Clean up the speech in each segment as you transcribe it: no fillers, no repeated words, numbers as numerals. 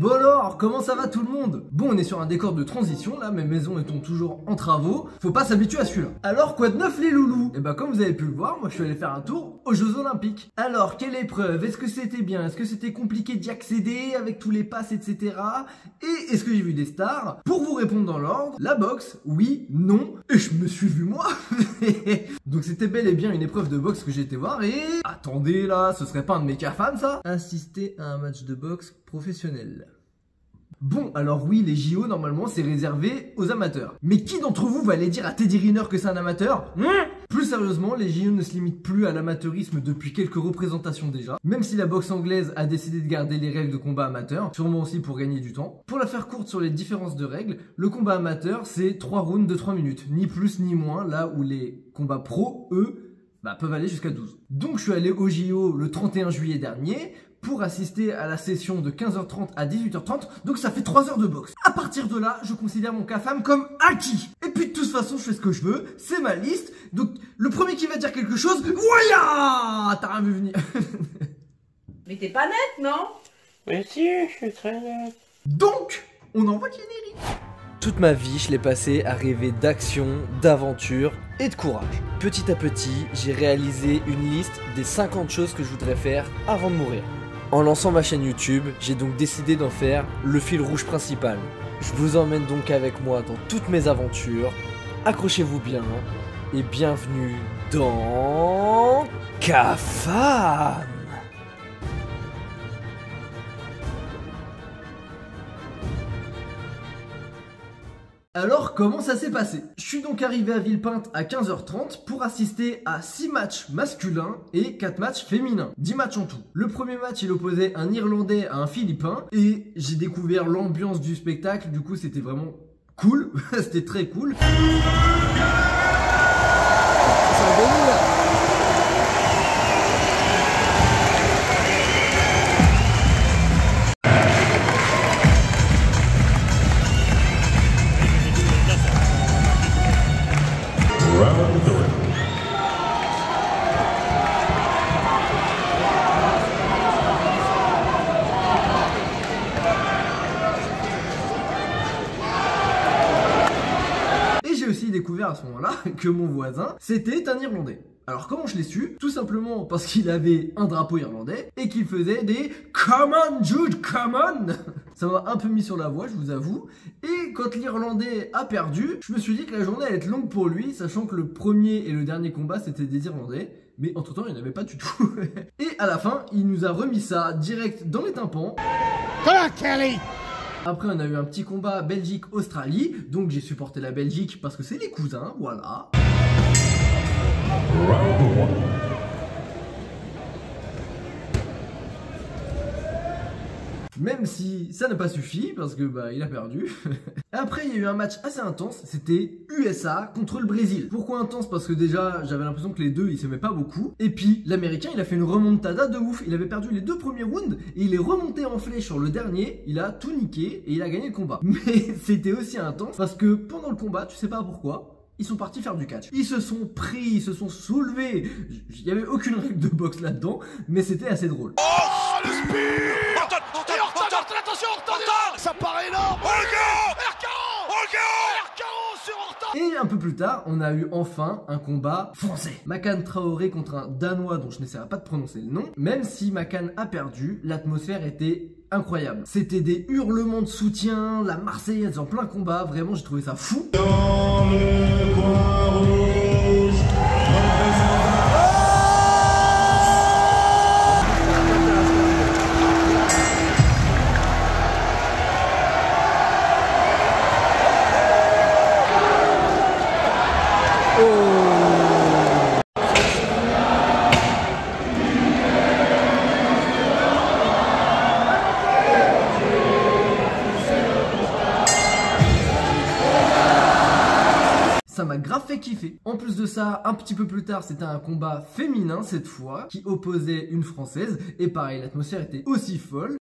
Bon alors, comment ça va tout le monde? Bon, on est sur un décor de transition là, mes maisons étant toujours en travaux, faut pas s'habituer à celui-là. Alors quoi de neuf les loulous? Et bah comme vous avez pu le voir, moi je suis allé faire un tour aux Jeux Olympiques. Alors, quelle épreuve? Est-ce que c'était bien? Est-ce que c'était compliqué d'y accéder avec tous les passes, etc. Et est-ce que j'ai vu des stars? Pour vous répondre dans l'ordre, la boxe, oui, non, et je me suis vu moi. Donc c'était bel et bien une épreuve de boxe que j'ai été voir et... Attendez là, ce serait pas un de mes CAFAM ça? Assister à un match de boxe professionnel. Bon, alors oui, les JO, normalement, c'est réservé aux amateurs. Mais qui d'entre vous va aller dire à Teddy Riner que c'est un amateur? Plus sérieusement, les JO ne se limitent plus à l'amateurisme depuis quelques représentations déjà. Même si la boxe anglaise a décidé de garder les règles de combat amateur, sûrement aussi pour gagner du temps. Pour la faire courte sur les différences de règles, le combat amateur, c'est 3 rounds de 3 minutes. Ni plus ni moins, là où les combats pro, eux, peuvent aller jusqu'à 12. Donc je suis allé au JO le 31 juillet dernier pour assister à la session de 15h30 à 18h30, donc ça fait 3 heures de boxe. À partir de là, je considère mon CAFAM comme acquis. Et puis de toute façon, je fais ce que je veux, c'est ma liste, donc le premier qui va dire quelque chose, Ouaya! T'as rien vu venir. Mais t'es pas nette, non? Mais si, je suis très nette. Donc, on envoie le générique. Toute ma vie, je l'ai passé à rêver d'action, d'aventure et de courage. Petit à petit, j'ai réalisé une liste des 50 choses que je voudrais faire avant de mourir. En lançant ma chaîne YouTube, j'ai donc décidé d'en faire le fil rouge principal. Je vous emmène donc avec moi dans toutes mes aventures. Accrochez-vous bien et bienvenue dans CAFAM. Alors comment ça s'est passé? Je suis donc arrivé à Villepinte à 15h30 pour assister à 6 matchs masculins et 4 matchs féminins, 10 matchs en tout. Le premier match il opposait un Irlandais à un Philippin et j'ai découvert l'ambiance du spectacle, du coup c'était vraiment cool, c'était très cool. C'est un bon mot, là. Découvert à ce moment-là que mon voisin c'était un Irlandais. Alors comment je l'ai su? Tout simplement parce qu'il avait un drapeau irlandais et qu'il faisait des Come on Jude, come on. Ça m'a un peu mis sur la voie, je vous avoue. Et quand l'Irlandais a perdu, je me suis dit que la journée allait être longue pour lui, sachant que le premier et le dernier combat c'était des Irlandais. Mais entre temps il n'y en avait pas du tout. Et à la fin il nous a remis ça direct dans les tympans. Kelly. Après on a eu un petit combat Belgique-Australie, donc j'ai supporté la Belgique parce que c'est les cousins, voilà. Même si ça n'a pas suffi parce que il a perdu. Après il y a eu un match assez intense, c'était USA contre le Brésil. Pourquoi intense? Parce que déjà j'avais l'impression que les deux ils s'aimaient pas beaucoup. Et puis l'américain il a fait une remontada de ouf. Il avait perdu les 2 premiers rounds et il est remonté en flèche sur le dernier. Il a tout niqué et il a gagné le combat. Mais c'était aussi intense parce que pendant le combat, tu sais pas pourquoi, ils sont partis faire du catch. Ils se sont pris, ils se sont soulevés. Il n'y avait aucune règle de boxe là-dedans, mais c'était assez drôle. Oh, le spear! Attention, Horton! Ça paraît énorme! RKO sur Horton! Et un peu plus tard, on a eu enfin un combat français. Makan Traoré contre un Danois dont je n'essaierai pas de prononcer le nom. Même si Makan a perdu, l'atmosphère était incroyable. C'était des hurlements de soutien, la Marseillaise en plein combat. Vraiment, j'ai trouvé ça fou. Dans le coin rouge, ça m'a grave fait kiffer. En plus de ça, un petit peu plus tard, c'était un combat féminin cette fois, qui opposait une française. Et pareil, l'atmosphère était aussi folle.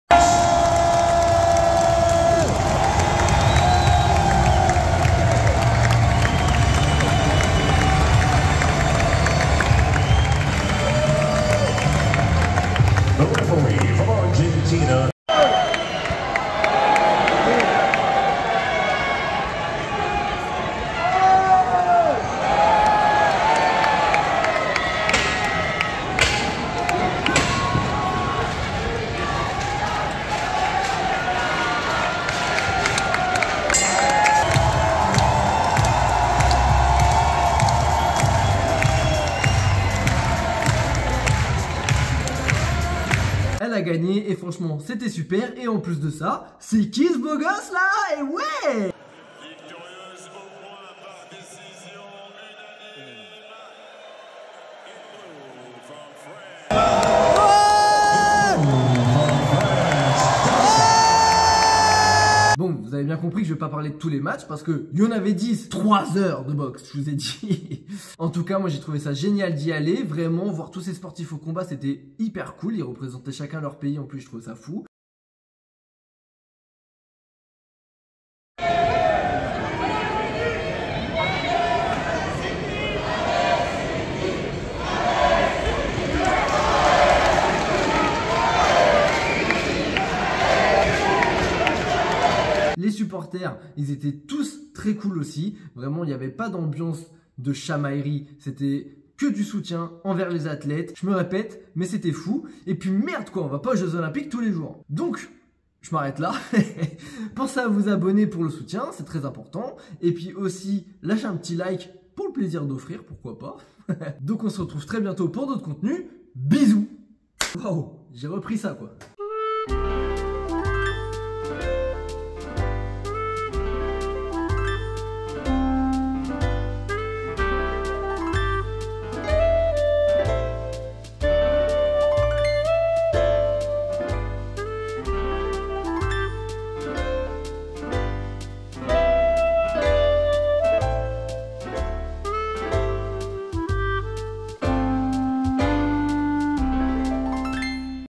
a gagné et franchement c'était super. Et en plus de ça, c'est qui ce beau gosse là? Et ouais! Bon, vous avez bien compris que je vais pas parler de tous les matchs parce que il y en avait 10, 3 heures de boxe, je vous ai dit. En tout cas, moi j'ai trouvé ça génial d'y aller, vraiment, voir tous ces sportifs au combat, c'était hyper cool, ils représentaient chacun leur pays, en plus je trouve ça fou. Les supporters, ils étaient tous très cool aussi. Vraiment, il n'y avait pas d'ambiance de chamaillerie. C'était que du soutien envers les athlètes. Je me répète, mais c'était fou. Et puis merde quoi, on va pas aux Jeux Olympiques tous les jours. Donc, je m'arrête là. Pensez à vous abonner pour le soutien, c'est très important. Et puis aussi, lâchez un petit like pour le plaisir d'offrir, pourquoi pas. Donc on se retrouve très bientôt pour d'autres contenus. Bisous. Waouh, j'ai repris ça quoi.